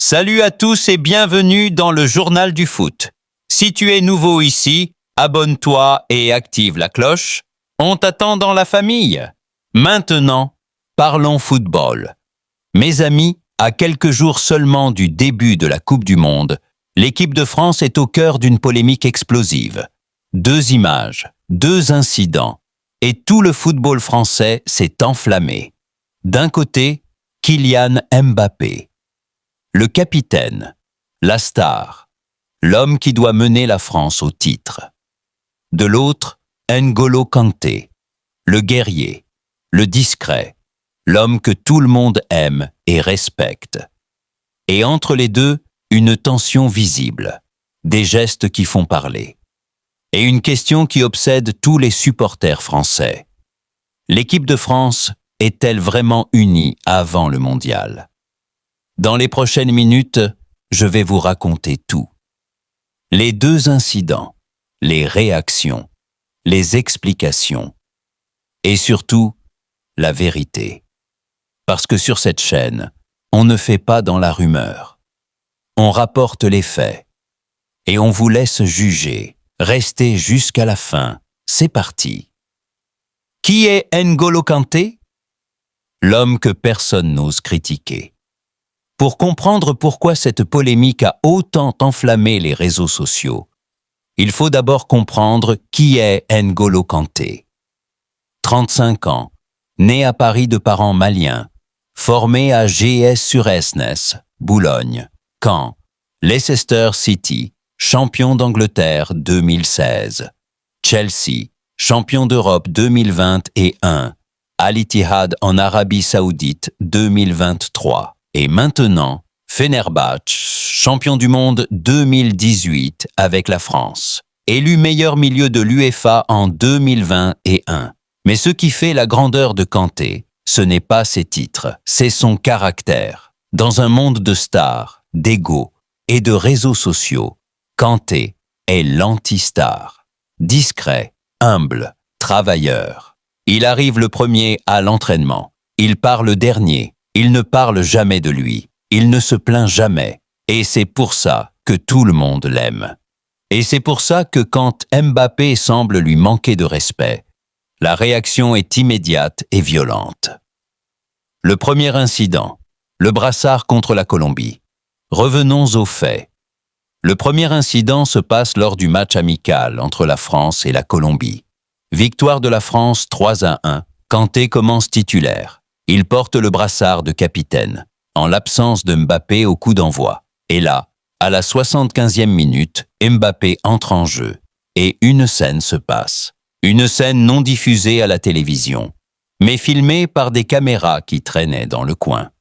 Salut à tous et bienvenue dans le journal du foot. Si tu es nouveau ici, abonne-toi et active la cloche. On t'attend dans la famille. Maintenant, parlons football. Mes amis, à quelques jours seulement du début de la Coupe du Monde, l'équipe de France est au cœur d'une polémique explosive. 2 images, 2 incidents, et tout le football français s'est enflammé. D'un côté, Kylian Mbappé. Le capitaine, la star, l'homme qui doit mener la France au titre. De l'autre, N'Golo Kanté, le guerrier, le discret, l'homme que tout le monde aime et respecte. Et entre les deux, une tension visible, des gestes qui font parler. Et une question qui obsède tous les supporters français. L'équipe de France est-elle vraiment unie avant le mondial ? Dans les prochaines minutes, je vais vous raconter tout. Les 2 incidents, les réactions, les explications et surtout, la vérité. Parce que sur cette chaîne, on ne fait pas dans la rumeur. On rapporte les faits et on vous laisse juger. Restez jusqu'à la fin. C'est parti. Qui est N'Golo Kanté ? L'homme que personne n'ose critiquer. Pour comprendre pourquoi cette polémique a autant enflammé les réseaux sociaux, il faut d'abord comprendre qui est N'Golo Kanté. 35 ans, né à Paris de parents maliens, formé à GS-sur-Esnes, Boulogne, Caen, Leicester City, champion d'Angleterre 2016, Chelsea, champion d'Europe 2021, Al-Ittihad en Arabie Saoudite 2023. Et maintenant, Fenerbahçe, champion du monde 2018 avec la France, élu meilleur milieu de l'UEFA en 2021. Mais ce qui fait la grandeur de Kanté, ce n'est pas ses titres, c'est son caractère. Dans un monde de stars, d'ego et de réseaux sociaux, Kanté est l'anti-star. Discret, humble, travailleur. Il arrive le premier à l'entraînement. Il part le dernier. Il ne parle jamais de lui, il ne se plaint jamais, et c'est pour ça que tout le monde l'aime. Et c'est pour ça que quand Mbappé semble lui manquer de respect, la réaction est immédiate et violente. Le premier incident, le brassard contre la Colombie. Revenons aux faits. Le premier incident se passe lors du match amical entre la France et la Colombie. Victoire de la France 3-1, Kanté commence titulaire. Il porte le brassard de capitaine, en l'absence de Mbappé au coup d'envoi. Et là, à la 75e minute, Mbappé entre en jeu. Et une scène se passe. Une scène non diffusée à la télévision, mais filmée par des caméras qui traînaient dans le coin.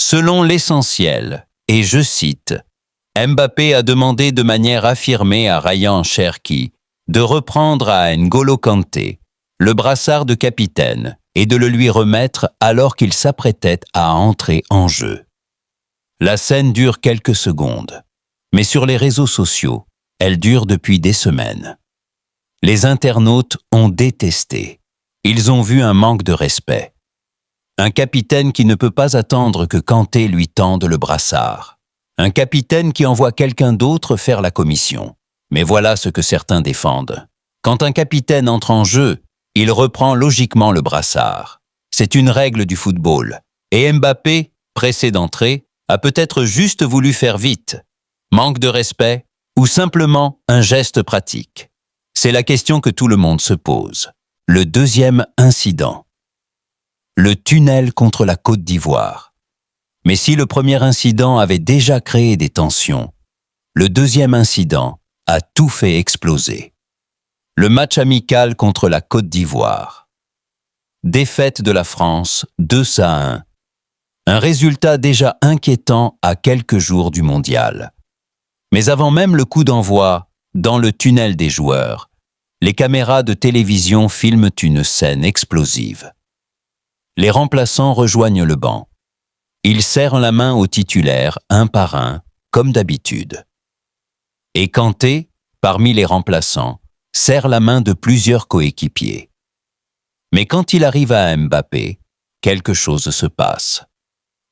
Selon l'Essentiel, et je cite, Mbappé a demandé de manière affirmée à Ryan Cherki de reprendre à N'Golo Kanté le brassard de capitaine et de le lui remettre alors qu'il s'apprêtait à entrer en jeu. La scène dure quelques secondes, mais sur les réseaux sociaux, elle dure depuis des semaines. Les internautes ont détesté. Ils ont vu un manque de respect. Un capitaine qui ne peut pas attendre que Kanté lui tende le brassard. Un capitaine qui envoie quelqu'un d'autre faire la commission. Mais voilà ce que certains défendent. Quand un capitaine entre en jeu, il reprend logiquement le brassard. C'est une règle du football. Et Mbappé, pressé d'entrer, a peut-être juste voulu faire vite. Manque de respect ou simplement un geste pratique? C'est la question que tout le monde se pose. Le deuxième incident. Le tunnel contre la Côte d'Ivoire. Mais si le premier incident avait déjà créé des tensions, le deuxième incident a tout fait exploser. Le match amical contre la Côte d'Ivoire. Défaite de la France 2-1. Un résultat déjà inquiétant à quelques jours du mondial. Mais avant même le coup d'envoi, dans le tunnel des joueurs, les caméras de télévision filment une scène explosive. Les remplaçants rejoignent le banc. Ils serrent la main aux titulaires un par un, comme d'habitude. Et Kanté, parmi les remplaçants, serre la main de plusieurs coéquipiers. Mais quand il arrive à Mbappé, quelque chose se passe.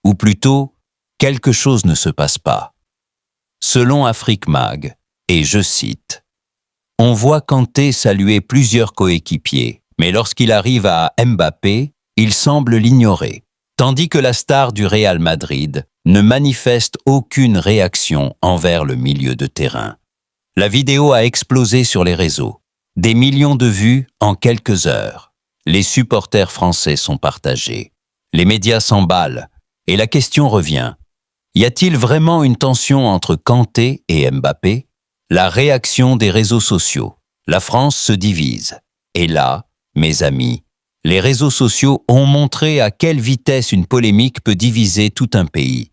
Ou plutôt, quelque chose ne se passe pas. Selon Afrique-Mag, et je cite, « On voit Kanté saluer plusieurs coéquipiers, mais lorsqu'il arrive à Mbappé, il semble l'ignorer, tandis que la star du Real Madrid ne manifeste aucune réaction envers le milieu de terrain. La vidéo a explosé sur les réseaux. Des millions de vues en quelques heures. Les supporters français sont partagés. Les médias s'emballent. Et la question revient. Y a-t-il vraiment une tension entre Kanté et Mbappé? La réaction des réseaux sociaux. La France se divise. Et là, mes amis, les réseaux sociaux ont montré à quelle vitesse une polémique peut diviser tout un pays.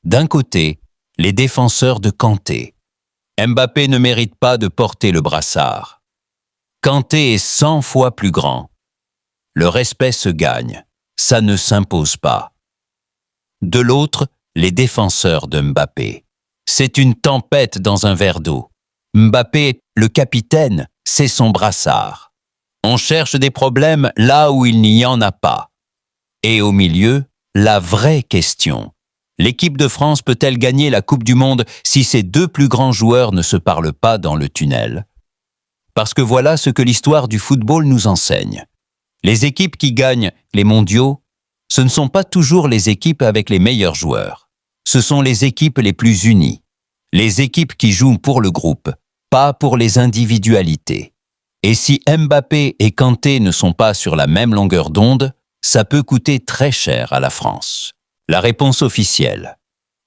D'un côté, les défenseurs de Kanté. Mbappé ne mérite pas de porter le brassard. Kanté est 100 fois plus grand. Le respect se gagne, ça ne s'impose pas. De l'autre, les défenseurs de Mbappé. C'est une tempête dans un verre d'eau. Mbappé, le capitaine, c'est son brassard. On cherche des problèmes là où il n'y en a pas. Et au milieu, la vraie question. L'équipe de France peut-elle gagner la Coupe du Monde si ces deux plus grands joueurs ne se parlent pas dans le tunnel? Parce que voilà ce que l'histoire du football nous enseigne. Les équipes qui gagnent les mondiaux, ce ne sont pas toujours les équipes avec les meilleurs joueurs. Ce sont les équipes les plus unies. Les équipes qui jouent pour le groupe, pas pour les individualités. Et si Mbappé et Kanté ne sont pas sur la même longueur d'onde, ça peut coûter très cher à la France. La réponse officielle.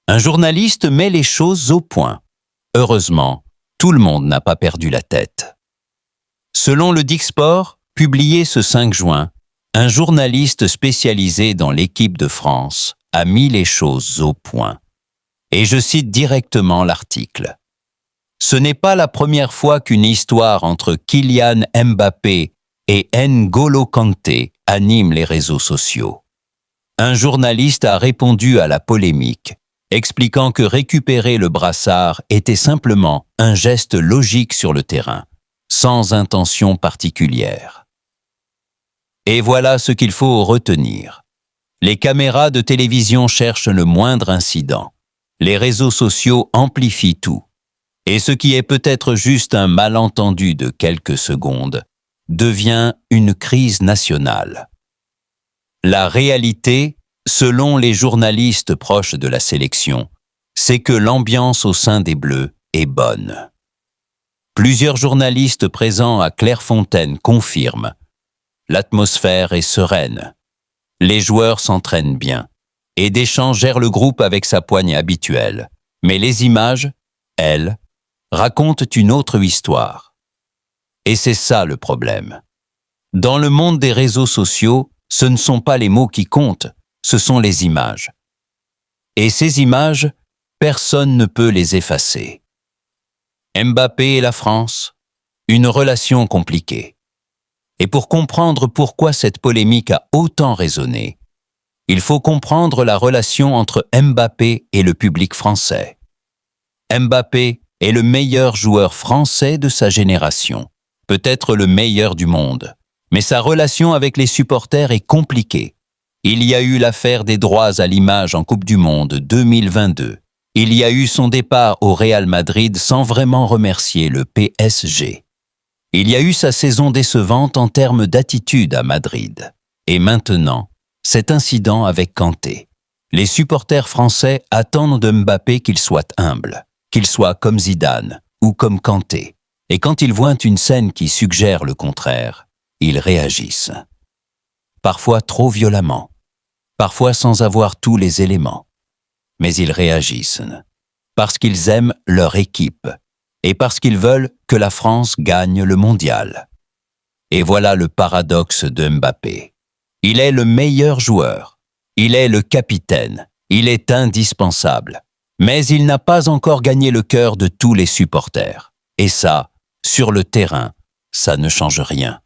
Un journaliste met les choses au point. Heureusement, tout le monde n'a pas perdu la tête. Selon le Dixport, publié ce 5 juin, un journaliste spécialisé dans l'équipe de France a mis les choses au point. Et je cite directement l'article. « Ce n'est pas la première fois qu'une histoire entre Kylian Mbappé et N'Golo Kanté anime les réseaux sociaux. Un journaliste a répondu à la polémique, expliquant que récupérer le brassard était simplement un geste logique sur le terrain, sans intention particulière. Et voilà ce qu'il faut retenir. Les caméras de télévision cherchent le moindre incident. Les réseaux sociaux amplifient tout. Et ce qui est peut-être juste un malentendu de quelques secondes devient une crise nationale. La réalité, selon les journalistes proches de la sélection, c'est que l'ambiance au sein des Bleus est bonne. Plusieurs journalistes présents à Clairefontaine confirment. L'atmosphère est sereine. Les joueurs s'entraînent bien. Et Deschamps gère le groupe avec sa poigne habituelle. Mais les images, elles, racontent une autre histoire. Et c'est ça le problème. Dans le monde des réseaux sociaux, ce ne sont pas les mots qui comptent, ce sont les images. Et ces images, personne ne peut les effacer. Mbappé et la France, une relation compliquée. Et pour comprendre pourquoi cette polémique a autant résonné, il faut comprendre la relation entre Mbappé et le public français. Mbappé est le meilleur joueur français de sa génération, peut-être le meilleur du monde. Mais sa relation avec les supporters est compliquée. Il y a eu l'affaire des droits à l'image en Coupe du Monde 2022. Il y a eu son départ au Real Madrid sans vraiment remercier le PSG. Il y a eu sa saison décevante en termes d'attitude à Madrid. Et maintenant, cet incident avec Kanté. Les supporters français attendent de Mbappé qu'il soit humble, qu'il soit comme Zidane ou comme Kanté. Et quand ils voient une scène qui suggère le contraire, ils réagissent. Parfois trop violemment, parfois sans avoir tous les éléments. Mais ils réagissent parce qu'ils aiment leur équipe et parce qu'ils veulent que la France gagne le mondial. Et voilà le paradoxe de Mbappé. Il est le meilleur joueur, il est le capitaine, il est indispensable. Mais il n'a pas encore gagné le cœur de tous les supporters. Et ça, sur le terrain, ça ne change rien.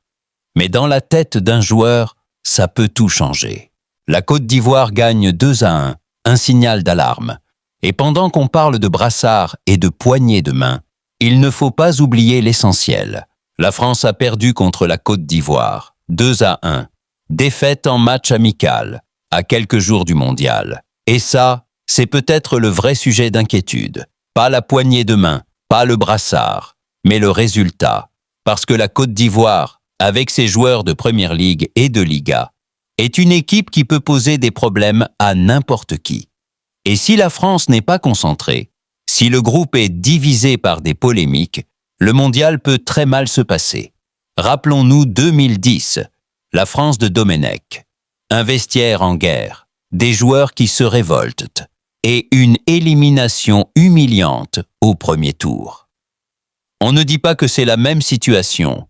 Mais dans la tête d'un joueur, ça peut tout changer. La Côte d'Ivoire gagne 2-1, un signal d'alarme. Et pendant qu'on parle de brassard et de poignée de main, il ne faut pas oublier l'essentiel. La France a perdu contre la Côte d'Ivoire, 2-1. Défaite en match amical, à quelques jours du mondial. Et ça, C'est peut-être le vrai sujet d'inquiétude. Pas la poignée de main, pas le brassard, mais le résultat. Parce que la Côte d'Ivoire, avec ses joueurs de Première Ligue et de Liga, est une équipe qui peut poser des problèmes à n'importe qui. Et si la France n'est pas concentrée, si le groupe est divisé par des polémiques, le mondial peut très mal se passer. Rappelons-nous 2010, la France de Domenech. Un vestiaire en guerre, des joueurs qui se révoltent et une élimination humiliante au premier tour. On ne dit pas que c'est la même situation.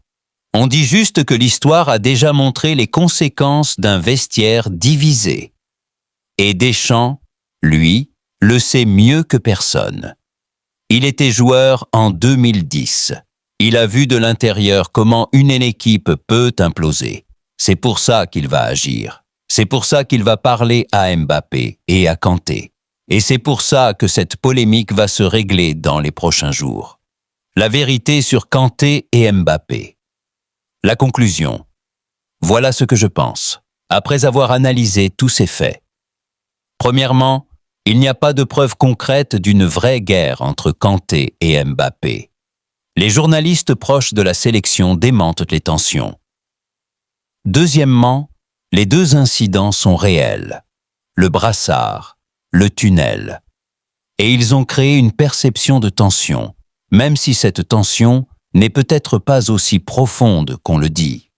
On dit juste que l'histoire a déjà montré les conséquences d'un vestiaire divisé. Et Deschamps, lui, le sait mieux que personne. Il était joueur en 2010. Il a vu de l'intérieur comment une équipe peut imploser. C'est pour ça qu'il va agir. C'est pour ça qu'il va parler à Mbappé et à Kanté. Et c'est pour ça que cette polémique va se régler dans les prochains jours. La vérité sur Kanté et Mbappé. La conclusion. Voilà ce que je pense, après avoir analysé tous ces faits. Premièrement, il n'y a pas de preuve concrète d'une vraie guerre entre Kanté et Mbappé. Les journalistes proches de la sélection démentent les tensions. Deuxièmement, les deux incidents sont réels. Le brassard, le tunnel. Et ils ont créé une perception de tension, même si cette tension n'est peut-être pas aussi profonde qu'on le dit.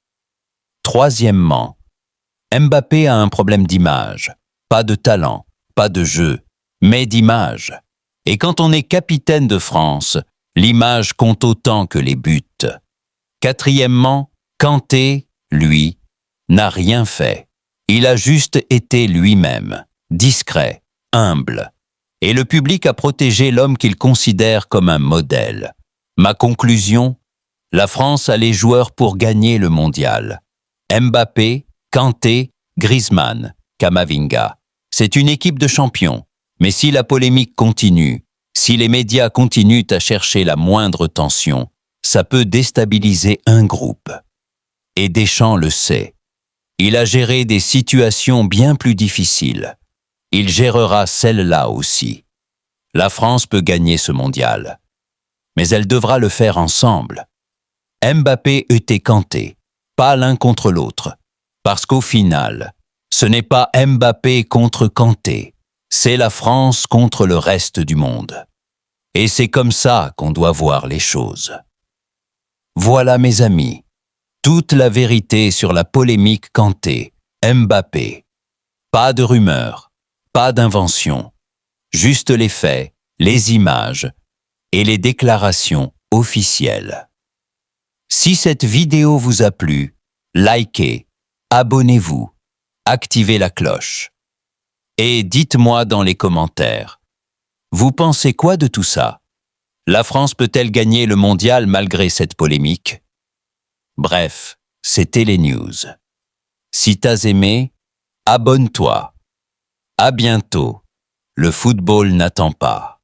Troisièmement, Mbappé a un problème d'image, pas de talent, pas de jeu, mais d'image. Et quand on est capitaine de France, l'image compte autant que les buts. Quatrièmement, Kanté, lui, n'a rien fait. Il a juste été lui-même, discret, humble. Et le public a protégé l'homme qu'il considère comme un modèle. Ma conclusion, la France a les joueurs pour gagner le mondial. Mbappé, Kanté, Griezmann, Camavinga. C'est une équipe de champions. Mais si la polémique continue, si les médias continuent à chercher la moindre tension, ça peut déstabiliser un groupe. Et Deschamps le sait. Il a géré des situations bien plus difficiles. Il gérera celle-là aussi. La France peut gagner ce mondial. Mais elle devra le faire ensemble. Mbappé et Kanté, pas l'un contre l'autre. Parce qu'au final, ce n'est pas Mbappé contre Kanté, c'est la France contre le reste du monde. Et c'est comme ça qu'on doit voir les choses. Voilà mes amis, toute la vérité sur la polémique Kanté, Mbappé. Pas de rumeurs, pas d'invention, juste les faits, les images et les déclarations officielles. Si cette vidéo vous a plu, likez, abonnez-vous, activez la cloche. Et dites-moi dans les commentaires, vous pensez quoi de tout ça? La France peut-elle gagner le mondial malgré cette polémique? Bref, c'était les news. Si t'as aimé, abonne-toi. À bientôt. Le football n'attend pas.